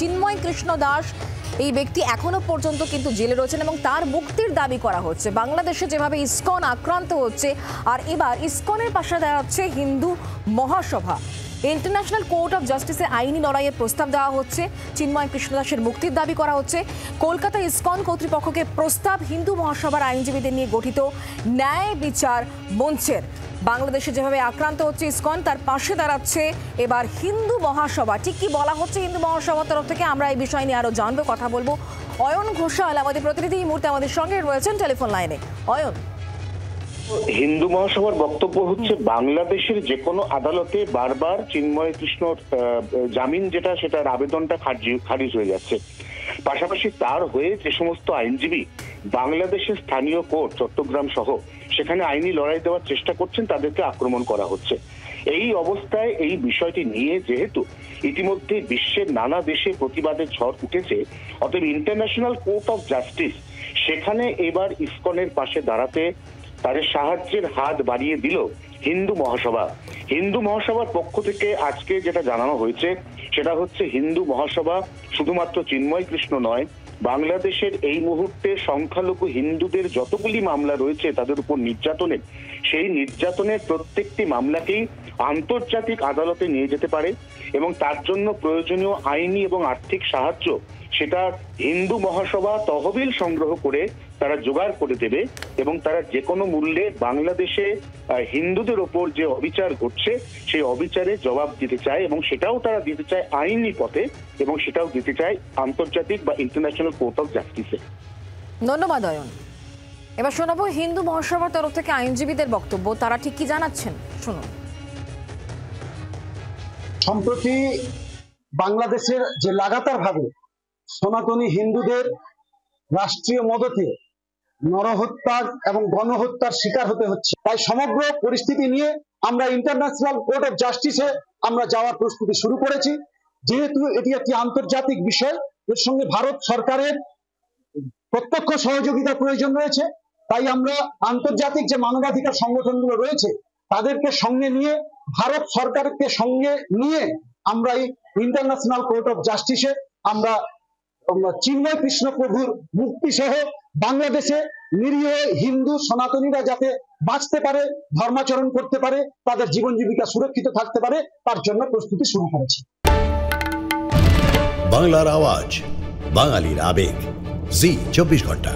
চিন্ময় কৃষ্ণ দাস এই ব্যক্তি এখনো পর্যন্ত কিন্তু জেলে রয়েছেন এবং তার মুক্তির দাবি করা হচ্ছে। বাংলাদেশে যেভাবে ইসকন আক্রান্ত হচ্ছে, আর এবার ইসকনের পাশে দাঁড়াচ্ছে হিন্দু মহাসভা। ইন্টারন্যাশনাল কোর্ট অফ জাস্টিসে আইনি লড়াইয়ের প্রস্তাব দেওয়া হচ্ছে, চিন্ময় কৃষ্ণ দাসের মুক্তির দাবি করা হচ্ছে। কলকাতা ইসকন কর্তৃপক্ষকে প্রস্তাব হিন্দু মহাসভার আইনজীবীদের নিয়ে গঠিত ন্যায় বিচার মঞ্চের। বাংলাদেশে যেভাবে আক্রান্ত হচ্ছে ইসকন, তার পাশে দাঁড়াচ্ছে এবার হিন্দু মহাসভা। ঠিক কি বলা হচ্ছে হিন্দু মহাসভার তরফ থেকে, আমরা এই বিষয় নিয়ে আরো জানবো, কথা বলবো। অয়ন ঘোষাল আমাদের প্রতিনিধি এই মুহূর্তে আমাদের সঙ্গে রয়েছেন টেলিফোন লাইনে। অয়ন, হিন্দু মহাসভার বক্তব্য হচ্ছে বাংলাদেশের যে কোনো আদালতে বারবার চিন্ময় কৃষ্ণর জামিন সেটার আবেদনটা খারিজ হয়ে যাচ্ছে। পাশাপাশি তার হয়ে যে সমস্ত আইনজীবী বাংলাদেশের স্থানীয় কোর্ট চট্টগ্রাম সহ সেখানে আইনি লড়াই দেওয়ার চেষ্টা করছেন, তাদেরকে আক্রমণ করা হচ্ছে। এই অবস্থায় এই বিষয়টি নিয়ে যেহেতু ইতিমধ্যে বিশ্বের নানা দেশে প্রতিবাদের ঝড় উঠেছে, অতএব ইন্টারন্যাশনাল কোর্ট অফ জাস্টিস সেখানে এবার ইসকনের পাশে দাঁড়াতে তাদের সাহায্যের হাত বাড়িয়ে দিল হিন্দু মহাসভা। হিন্দু মহাসভার পক্ষ থেকে আজকে যেটা জানানো হয়েছে সেটা হচ্ছে হিন্দু মহাসভা শুধুমাত্র চিন্ময় কৃষ্ণ নয়, বাংলাদেশের এই মুহূর্তে সংখ্যালঘু হিন্দুদের যতগুলি মামলা রয়েছে তাদের উপর নির্যাতনের, সেই নির্যাতনের প্রত্যেকটি মামলাকেই আন্তর্জাতিক আদালতে নিয়ে যেতে পারে এবং তার জন্য প্রয়োজনীয় আইনি এবং আর্থিক সাহায্য সেটা হিন্দু মহাসভা তহবিল সংগ্রহ করে তারা জোগাড় করে দেবে এবং তারা যে কোনো মূল্যে বাংলাদেশে হিন্দুদের ওপর যে অবিচার ঘটছে সেই অবিচারে জবাব দিতে চায় এবং সেটাও তারা দিতে চায় আইনি পথে এবং সেটাও দিতে চায় আন্তর্জাতিক বা ইন্টারন্যাশনাল কোর্ট অফ জাস্টিসে। ধন্যবাদ অয়ন। এবার শোনাবো হিন্দু মহাসভার তরফ থেকে আইনজীবীদের বক্তব্য, তারা ঠিক কি জানাচ্ছেন, শুনুন। সম্প্রতি বাংলাদেশের যে লাগাতার ভাবে সনাতনী হিন্দুদের রাষ্ট্রীয় মদতে নরহত্যা এবং গণহত্যার শিকার হতে হচ্ছে, তাই সমগ্র পরিস্থিতি নিয়ে আমরা ইন্টারন্যাশনাল কোর্ট অফ জাস্টিসে আমরা যাওয়ার প্রস্তুতি শুরু করেছি। যেহেতু এটি একটি আন্তর্জাতিক বিষয়, এর সঙ্গে ভারত সরকারের প্রত্যক্ষ সহযোগিতা প্রয়োজন রয়েছে, তাই আমরা আন্তর্জাতিক যে মানবাধিকার সংগঠনগুলো রয়েছে তাদেরকে সঙ্গে নিয়ে, ভারত সরকারকে সঙ্গে নিয়ে আমরা এই ইন্টারন্যাশনাল কোর্ট অফ জাস্টিসে আমরা চিন্ময় কৃষ্ণ প্রভুর মুক্তি সহ বাংলাদেশে নিরীহ হিন্দু সনাতনীরা যাতে বাঁচতে পারে, ধর্মাচরণ করতে পারে, তাদের জীবন জীবিকা সুরক্ষিত থাকতে পারে, তার জন্য প্রস্তুতি শুরু করেছি। বাংলার আওয়াজ, বাঙালির আবেগ, জি 24 ঘন্টা।